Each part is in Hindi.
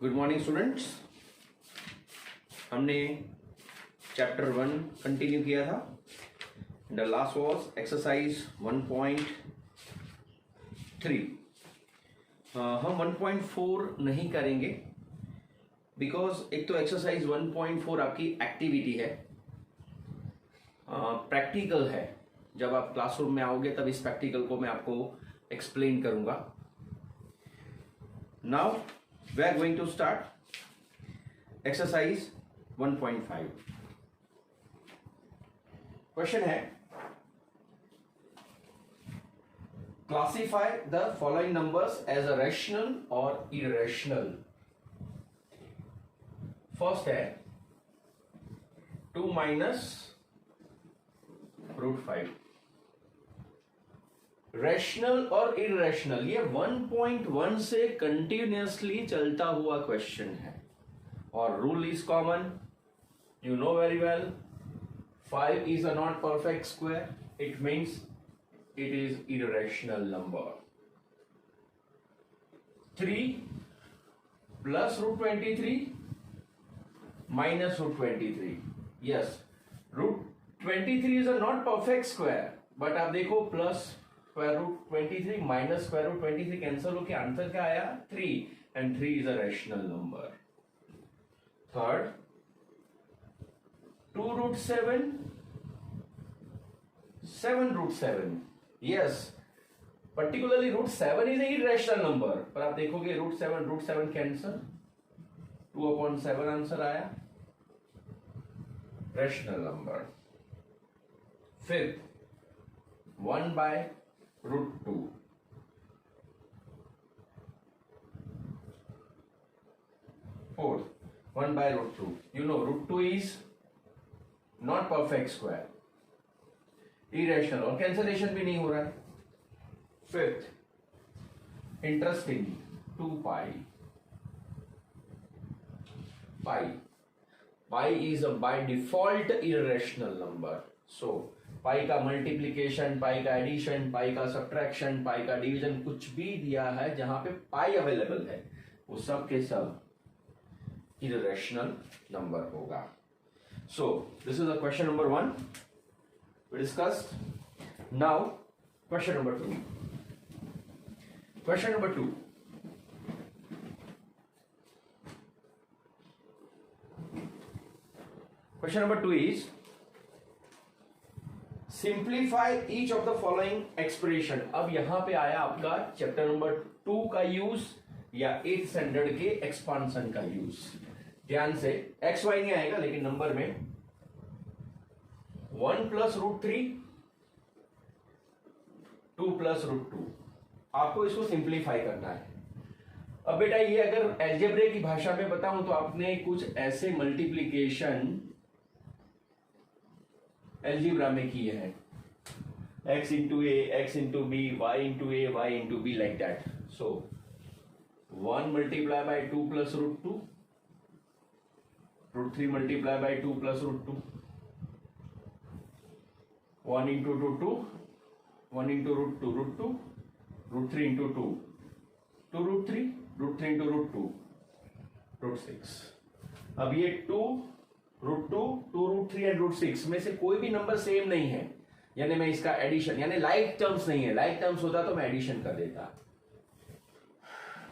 Good morning students. हमने चैप्टर 1 कंटिन्यू किया था। The last was exercise 1.3। हम 1.4 नहीं करेंगे बिकॉज एक तो एक्सरसाइज 1.4 आपकी एक्टिविटी है, प्रैक्टिकल है। जब आप क्लासरूम में आओगे तब इस प्रैक्टिकल को मैं आपको एक्सप्लेन करूंगा। Now we are going to start exercise 1.5। Question है, classify the following numbers as a rational or irrational। First है 2 minus √5। रैशनल और इरेशनल, ये 1.1 से कंटिन्यूअसली चलता हुआ क्वेश्चन है और rule is common, you know very well. 5 is a not perfect square, it means it is irrational number. 3 plus √23 minus √23, yes √23 is a not perfect square, but आप देखो प्लस √23 माइनस √23 कैंसल होकर आंसर क्या आया 3, and 3 is a rational number. Third 2√7 7√7, yes particularly √7 is a irrational number, पर आप देखोगे √7 कैंसल, 2/7 आंसर आया, rational number. Fifth 1/√2, fourth 1/√2, you know √2 is not perfect square, irrational और कैंसलेशन भी नहीं हो रहा है। Fifth interesting 2π। Pi is a by default irrational number, so pi का मल्टीप्लीकेशन, पाई का एडिशन, पाई का सब्ट्रैक्शन, पाई का डिवीजन, कुछ भी दिया है जहां पे पाई अवेलेबल है वो सब के सब इरेशनल नंबर होगा। So this is the question number 1 we discussed. Now question number 2। question number 2, question number 2 is simplify each of the following expression. अब यहां पे आया आपका चैप्टर नंबर 2 का यूज या 8th स्टैंडर्ड के एक्सपांशन का यूज। ध्यान से एक्स वाई नहीं आएगा, लेकिन नंबर में 1 प्लस √3 2 प्लस √2, आपको इसको सिंप्लीफाई करना है। अब बेटा ये अगर एल्जेब्रे की भाषा में बताऊं तो आपने कुछ ऐसे मल्टीप्लीकेशन एल्जीब्रा में किए हैं, x into a, x into b, y into a, y into b, like that. So 1 multiplied by 2 plus √2, √3 multiplied by 2 plus √2, 1 into √2, 1 into √2, √2, √3 into 2, 2 √3, √3 into √2, √6। अब ये 2 √2, 2 √3 एंड √6 में से कोई भी नंबर सेम नहीं है, यानी मैं इसका एडिशन, यानी लाइक टर्म्स नहीं है। लाइक टर्म्स होता तो मैं एडिशन कर देता।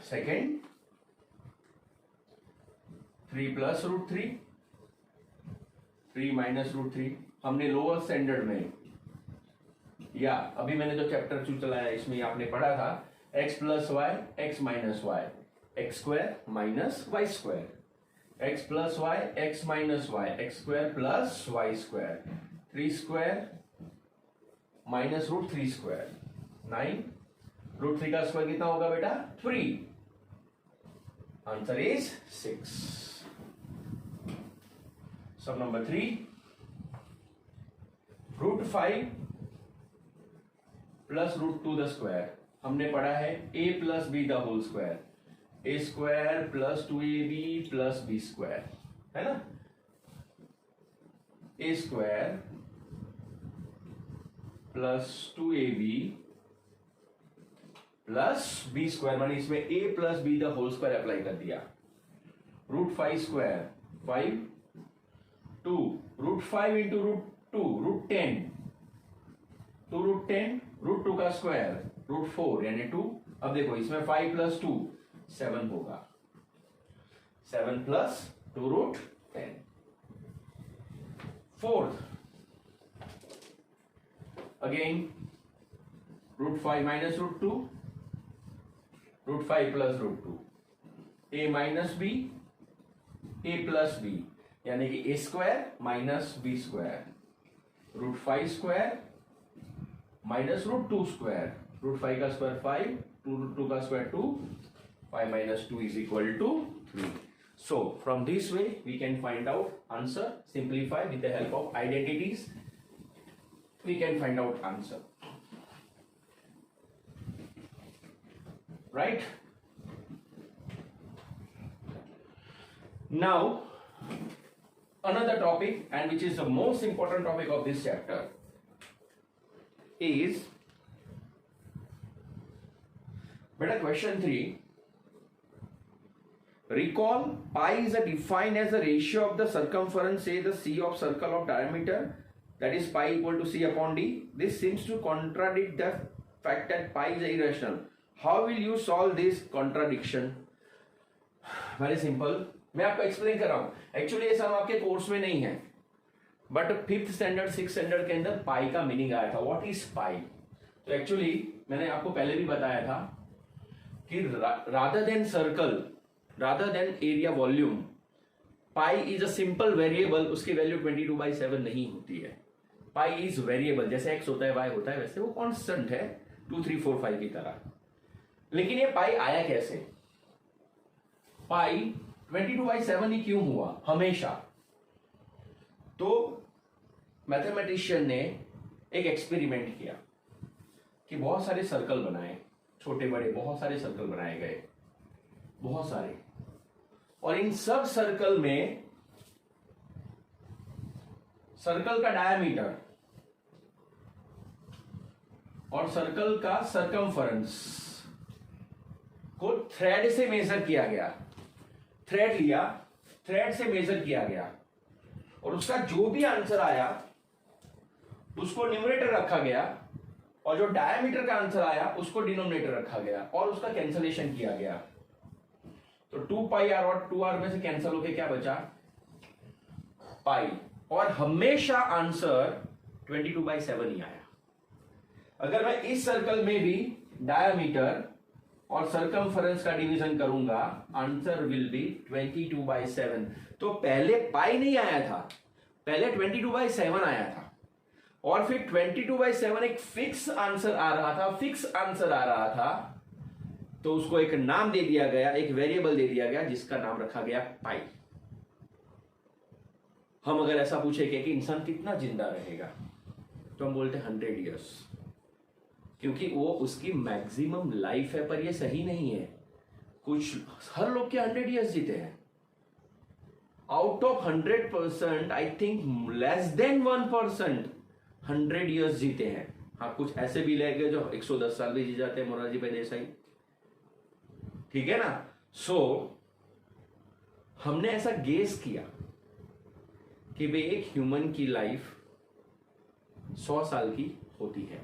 सेकेंड 3 प्लस √3, 3 माइनस √3, हमने लोअर स्टैंडर्ड में या अभी मैंने जो चैप्टर 2 चलाया इसमें आपने पढ़ा था x plus y x minus y, x square minus y square, x plus y x minus y, x square plus y square, 3 square minus √3 square, 9, √3 का स्क्वायर कितना होगा बेटा 3, आंसर इज 6। सब नंबर 3 √5 प्लस √2 द स्क्वायर, हमने पढ़ा है a plus b the whole square, a square plus 2ab प्लस b स्क्वायर, है ना। a स्क्वायर प्लस 2ab प्लस बी स्क्वायर, मानी इसमें a plus b the whole square apply कर दिया, √5 स्क्वायर 5 2 √5 इंटू √2 √10 2 √10 √2 का स्क्वायर √4 यानी 2। अब देखो इसमें 5 + 2 7 होगा, 7 + 2 √10। Fourth again √5 - √2 √5 + √2 a - b a + b यानी कि a square - b square √5 square -√2 square √5 का स्क्वायर 5 2 का square 2 5 - 2 = 3। So from this way we can find out answer, simplify with the help of identities we can find out answer, right? Now another topic, and which is the most important topic of this chapter, is beta question 3. Recall pi is defined as the ratio of the circumference, say the c of circle of diameter, that is pi equal to c upon d. This seems to contradict the fact that pi is irrational. How will you solve this contradiction? Very simple. मैं आपको एक्सप्लेन कर रहा हूं। एक्चुअली ये सब आपके कोर्स में नहीं है, but 5th standard 6th standard के अंदर पाई का मीनिंग आया था। What is pi? तो एक्चुअली मैंने आपको पहले भी बताया था कि rather than circle, rather than area volume, pi is a simple variable. उसकी वैल्यू 22/7 नहीं होती है। पाई इज वेरिएबल, जैसे x होता है y होता है, वैसे वो कांस्टेंट है 2 3 4 5 की तरह। लेकिन ये पाई आया कैसे? पाई 22/7 ही क्यों हुआ हमेशा? तो मैथमेटिशियन ने एक एक्सपेरिमेंट किया कि बहुत सारे सर्कल बनाए, छोटे बड़े बहुत सारे सर्कल बनाए गए, बहुत सारे, और इन सब सर्कल में सर्कल का डायमीटर और सर्कल का सरकमफरेंस को थ्रेड से मेजर किया गया। थ्रेड लिया, थ्रेड से मेजर किया गया, और उसका जो भी आंसर आया उसको न्यूमरेटर रखा गया, और जो डायमीटर का आंसर आया उसको डिनोमिनेटर रखा गया, और उसका कैंसलेशन किया गया। तो 2πr और 2r में से कैंसिल होके क्या बचा? पाई। और हमेशा आंसर 22/7 ही आया। अगर मैं इस सर्कल में भी डायमीटर और सरकमफरेंस का डिवीजन करूंगा, आंसर विल बी 22/7। तो पहले पाई नहीं आया था, पहले 22/7 आया था, और फिर 22/7 एक फिक्स आंसर आ रहा था, फिक्स आंसर आ रहा था, तो उसको एक नाम दे दिया गया, एक वेरिएबल दे दिया गया जिसका नाम रखा गया पाई। हम अगर ऐसा पूछे कि इंसान कितना जिंदा रहेगा, तो हम बोलते 100 ईयर्स, क्योंकि वो उसकी मैक्सिमम लाइफ है। पर ये सही नहीं है। कुछ हर लोग के 100 ईयर्स जीते हैं। Out of 100% I think less than 1% 100 years जीते हैं। हाँ, कुछ ऐसे भी लेंगे जो 110 साल भी जी जाते हैं, मोरारजी भाई देसाई, ठीक है ना। सो हमने ऐसा गेस किया कि भाई एक ह्यूमन की लाइफ 100 साल की होती है।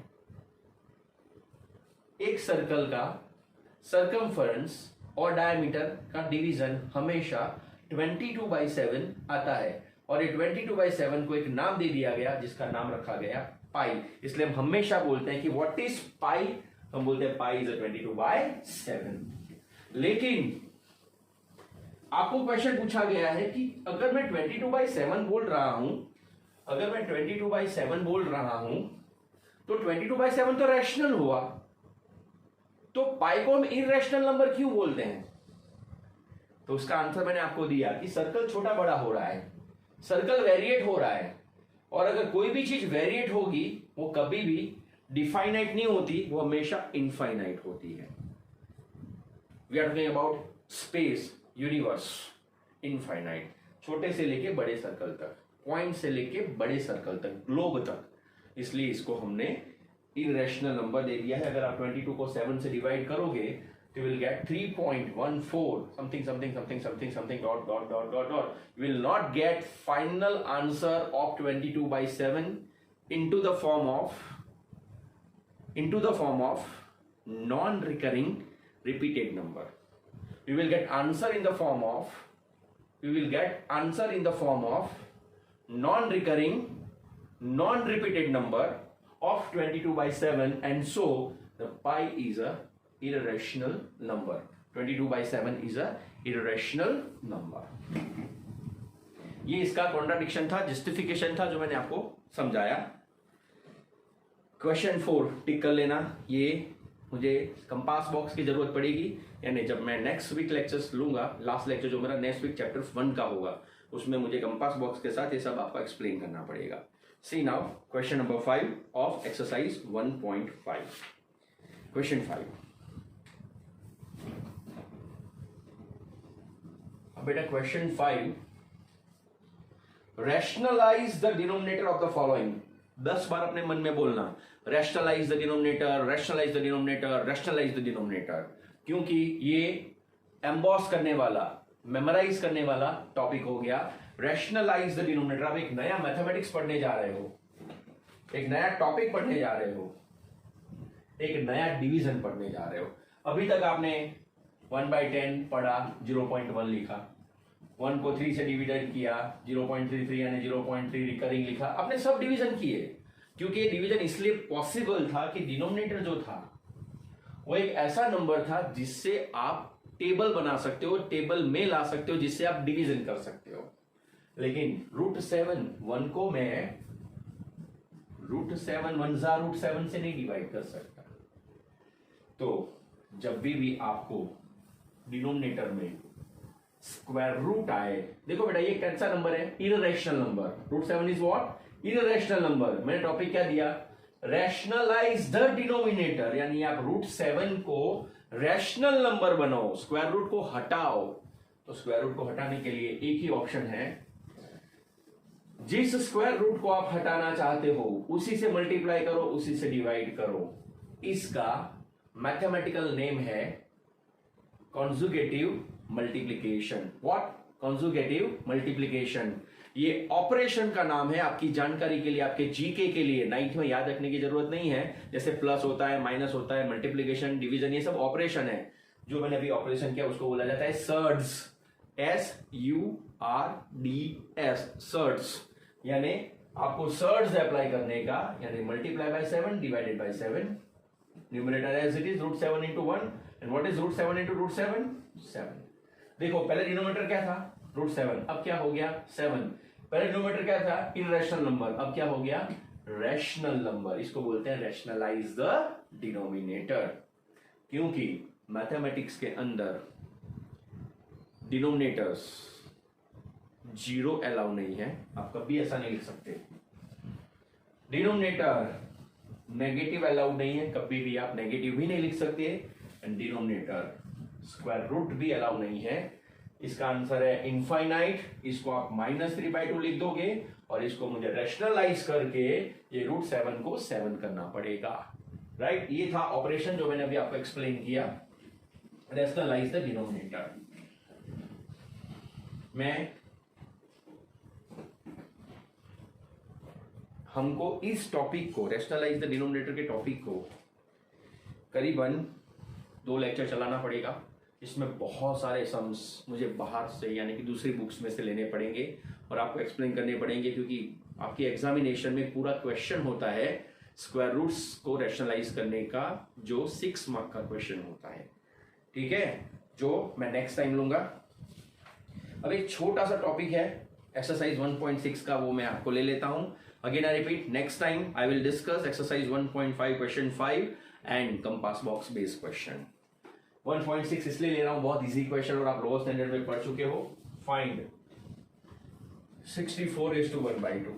एक सर्कल का सरकमफरेंस और डायमीटर का डिवीजन हमेशा 22/7 आता है, और ये 22/7 को एक नाम दे दिया गया जिसका नाम रखा गया पाई। इसलिए हम हमेशा बोलते हैं कि व्हाट इज पाई? हम बोलते हैं पाई इज 22/7। लेकिन आपको क्वेश्चन पूछा गया है कि अगर मैं 22/7 बोल रहा हूं, अगर मैं 22/7 बोल रहा हूं, तो 22/7 तो रैशनल हुआ, तो पाई को हम इररेशनल नंबर क्यों बोलते हैं? तो उसका आंसर मैंने आपको दिया कि सर्कल छोटा बड़ा हो रहा है, सर्कल वेरिएट हो रहा है, और अगर कोई भी चीज वेरिएट होगी वो कभी भी डिफाइनाइट नहीं होती, वो हमेशा इनफाइनाइट होती है। We are talking about space, universe, infinite, छोटे से लेके बड़े सर्कल तक, पॉइंट से लेके बड़े सर्कल तक, ग्लोब तक। इसलिए इसको हमने इररेशनल नंबर दे दिया है। अगर आप 22 को 7 से डिवाइड करोगे you will get 3.14 something something something something something dot dot dot dot dot. You will not get final answer of 22 by 7 into the form of non-recurring repeated number. You will get answer in the form of non-recurring non-repeated number of 22 by 7, and so the pi is a irrational number. 22 by 7 is a irrational number. ये इसका कॉन्ट्राडिक्शन था, जस्टिफिकेशन था जो मैंने आपको समझाया. क्वेश्चन 4 टिक कर लेना. ये मुझे कंपास बॉक्स की जरूरत पड़ेगी, यानी जब मैं नेक्स्ट वीक लेक्चर्स लूंगा, लास्ट लेक्चर जो मेरा नेक्स्ट वीक चैप्टर 1 का होगा, उसमें मुझे कंपास बॉक्स के साथ ये सब आपको एक्सप्लेन करना पड़ेगा. See now question number 5 of exercise 1.5. Question 5. अब बेटा question 5, rationalise the denominator of the following. 10 बार अपने मन में बोलना, rationalise the denominator, rationalise the denominator, rationalise the denominator, क्योंकि ये एम्बॉस करने वाला, मेमोराइज करने वाला टॉपिक हो गया. Rationalise the denominator. आप एक नया मैथमेटिक्स पढ़ने जा रहे हो, एक नया टॉपिक पढ़ने जा रहे हो, एक नया डिवीजन पढ़ने जा रहे हो. अभी तक आपने 1/10 पढ़ा, 0.1 लिखा, 1 को 3 से डिवाइड किया, 0.33 यानी 0.3 रिकरिंग लिखा. आपने सब डिवीजन किए, क्योंकि ये डिवीजन इसलिए पॉसिबल था कि डिनोमिनेटर जो था वो एक ऐसा नंबर था जिससे आप टेबल बना सकते हो, टेबल में ला सकते हो, जिससे आप डिवीजन कर सकते हो. लेकिन √7 1 को मैं √7 1 √7 से नहीं डिवाइड कर सकता. तो जब भी आपको डिनोमिनेटर में स्क्वायर रूट आए, देखो बेटा ये कैसा नंबर है, irrational number. √7 is what, irrational number. मैंने टॉपिक क्या दिया, रैशनलाइज द डिनोमिनेटर, यानी आप √7 को रैशनल नंबर बनाओ, स्क्वायर रूट को हटाओ. तो स्क्वायर रूट को हटाने के लिए एक ही ऑप्शन है, जिस स्क्वायर रूट को आप हटाना चाहते हो उसी से मल्टीप्लाई करो, उसी से डिवाइड करो. इसका मैथमेटिकल नेम है conjugative multiplication. What, conjugative multiplication. ये ऑपरेशन का नाम है. आपकी जानकारी के लिए, आपके जीके के लिए, 9th में याद रखने की जरूरत नहीं है. जैसे प्लस होता है, माइनस होता है, मल्टीप्लिकेशन, डिवीजन, ये सब ऑपरेशन है. जो मैंने अभी ऑपरेशन किया उसको बोला जाता है सर्ड्स. SURDS, surds. यानी आपको सर्ड्स अप्लाई करने का, यानी multiply by 7 divided by 7. Numerator as it is √7 into 1. And what is √7 into √7? 7. देखो पहले डिनोमिनेटर क्या था, √7, अब क्या हो गया 7. पहले डिनोमिनेटर क्या था, इररेशनल नंबर, अब क्या हो गया रैशनल नंबर. इसको बोलते हैं रैशनलाइज द डिनोमिनेटर. क्योंकि मैथमेटिक्स के अंदर डिनोमिनेटर्स 0 अलाउ नहीं है. आप कभी ऐसा नहीं लिख सकते. डिनोमिनेटर नेगेटिव अलाउड नहीं है, कभी भी आप नेगेटिव भी नहीं लिख सकते. एंड डिनोमिनेटर स्क्वायर रूट भी अलाउ नहीं है. इसका आंसर है इनफाइनाइट. इसको आप -3/2 लिख दोगे, और इसको मुझे रैशनलाइज करके ये √7 को 7 करना पड़ेगा. राइट, ये था ऑपरेशन जो मैंने अभी आपको एक्सप्लेन किया, रैशनलाइज द डिनोमिनेटर. हमको इस टॉपिक को, रैशनलाइज द डिनोमिनेटर के टॉपिक को करीबन 2 लेक्चर चलाना पड़ेगा. इसमें बहुत सारे सम्स मुझे बाहर से, यानी कि दूसरी बुक्स में से लेने पड़ेंगे और आपको एक्सप्लेन करने पड़ेंगे, क्योंकि आपके एग्जामिनेशन में पूरा क्वेश्चन होता है स्क्वायर रूट्स को रैशनलाइज करने का, जो 6 मार्क का क्वेश्चन होता है. ठीक है, जो मैं नेक्स्ट टाइम लूंगा. अब एक छोटा सा टॉपिक है एक्सरसाइज 1.6 का, वो मैं आपको ले लेता हूं. Again I repeat, next time I will discuss exercise 1.5 question 5 and compass box based question. 1.6 इसलिए ले रहा हूं, बहुत इजी क्वेश्चन और आप लोअर स्टैंडर्ड में पढ़ चुके हो. फाइंड 64:1/2.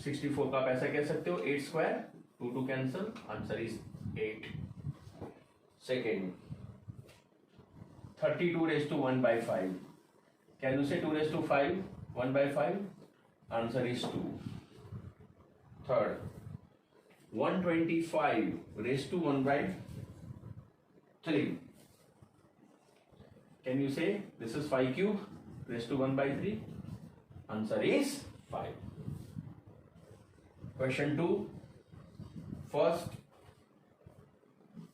64 का आप ऐसा कह सकते हो 8 square, 2 cancel, answer is 8. Second 32:1/5. Can you से 2/5 1/5? Answer is 2. Third 125:1/3. Can you say this is 5 cube raised to 1 by 3? Answer is 5. Question 2. First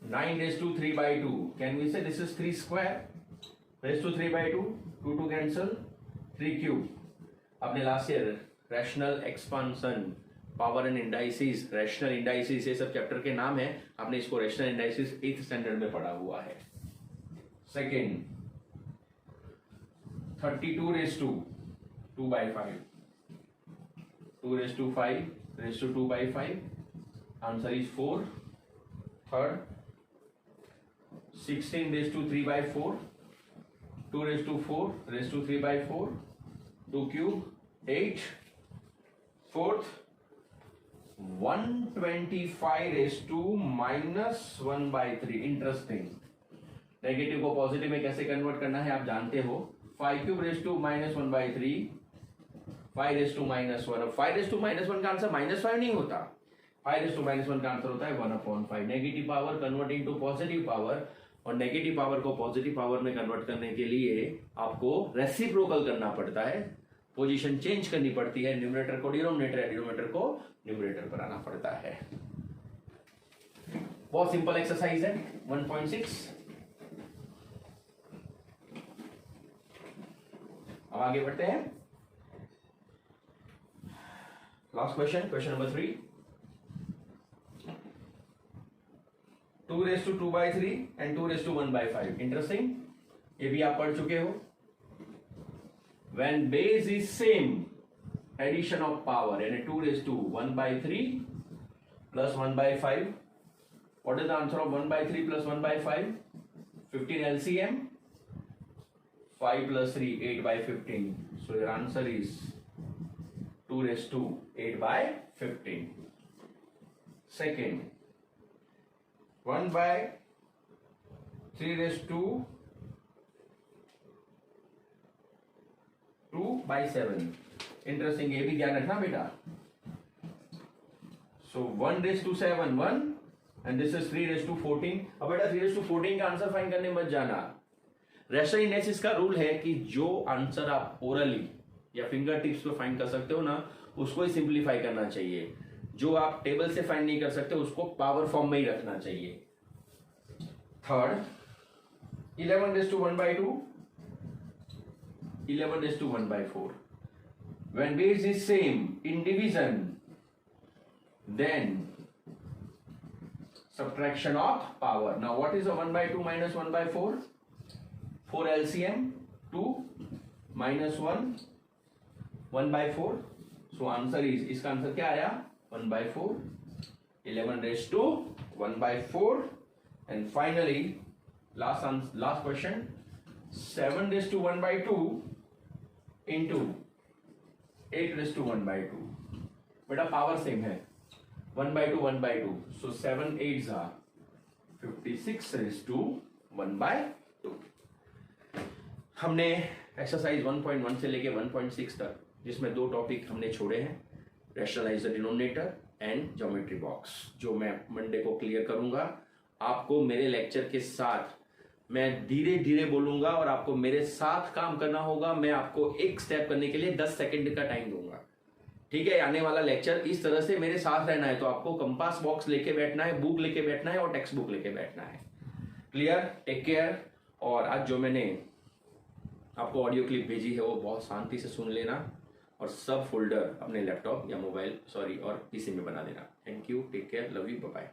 9 raised to 3 by 2. Can we say this is 3 square raised to 3 by 2? 2 cancel, 3 cube. आपने last year rational expansion, power and indices, rational indices, ये सब चैप्टर के नाम है. आपने इसको रैशनल इंडाइसिस 8th स्टैंडर्ड में पढ़ा हुआ है. Second 32 raised to 2 by 5. 2 raised to 5 raised to 2 by 5. Answer is 4. Third 16 raised to 3 by 4. 2 raised to 4 raised to 3 by 4. 2 cube 8. Fourth 125 raised to minus 1 by 3. Interesting. Negative को पॉजिटिव में कैसे कन्वर्ट करना है आप जानते हो. 5 cube raise to minus 1 by 3. 5 raise to minus 1. अब 5 रेज टू माइनस 1 का आंसर -5 नहीं होता. 5 रेज टू माइनस 1 का आंसर होता है 1/5. Negative power converting to positive power, और नेगेटिव पावर को पॉजिटिव पावर में कन्वर्ट करने के लिए आपको रेसिप्रोकल करना पड़ता है, पोजीशन चेंज करनी पड़ती है. न्यूमरेटर को डिनोमिनेटर, डिनोमिनेटर को न्यूमरेटर बनाना पड़ता है. बहुत सिंपल एक्सरसाइज है. 1.6. अब आगे बढ़ते हैं. Last question, question number 3. 2 raised to 2 by 3 and 2 raised to 1 by 5. Interesting. ये भी आप पढ़ चुके हो. When base is same, addition of power, and 2 raised to 1 by 3 plus 1 by 5. What is the answer of 1 by 3 plus 1 by 5? 15 LCM. 5 plus 3, 8 by 15. So your answer is 2 raised to 8 by 15. Second, 1 by 3 raised to 2 by 7. Interesting. ये भी ध्यान रखना बेटा. So 1 raised to 7 1 and this is 3 raised to 14. अब बेटा 3 raised to 14 का आंसर फाइंड करने मत जाना. रैशनल इंडाइसिस का रूल है कि जो आंसर आप ओरली या फिंगर टिप्स पे फाइंड कर सकते हो ना, उसको ही सिंप्लीफाई करना चाहिए. जो आप टेबल से फाइंड नहीं कर सकते उसको पावर फॉर्म में ही रखना चाहिए. Third 11 raised to 1 by 2. 11 raised to 1 by 4. When base is same in division, then subtraction of power. Now what is a 1 by 2 minus 1 by 4? 4 LCM 2 minus 1 1 by 4. So answer is, इसका आंसर क्या आया? 1 by 4. 11 raised to 1 by 4. And finally last question, 7 raised to 1 by 2 into 8 raised to 1 by 2. बेटा पावर सेम है. 1 by 2 1 by 2. So 7 8s are 56 raised to 1 by 2. हमने एक्सरसाइज 1.1 से लेके 1.6 तक, जिसमें 2 टॉपिक हमने छोड़े हैं, rationalise the denominator and geometry box, जो मैं मंडे को क्लियर करूंगा. आपको मेरे लेक्चर के साथ मैं धीरे धीरे बोलूंगा और आपको मेरे साथ काम करना होगा. मैं आपको एक स्टेप करने के लिए 10 सेकंड का टाइम दूंगा. ठीक है. आने वाला लेक्चर इस तरह से मेरे साथ रहना है. तो आपको कंपास बॉक्स लेके बैठना है, बुक लेके बैठना है और टेक्स्ट बुक लेके बैठना है. क्लियर. Take care. और आज जो मैंने आपको ऑडियो क्लिप भेजी है वो बहुत शांति से सुन लेना और सब फोल्डर अपने लैपटॉप या मोबाइल और पीसी में बना देना. Thank you. Take care. Love you. Bye bye.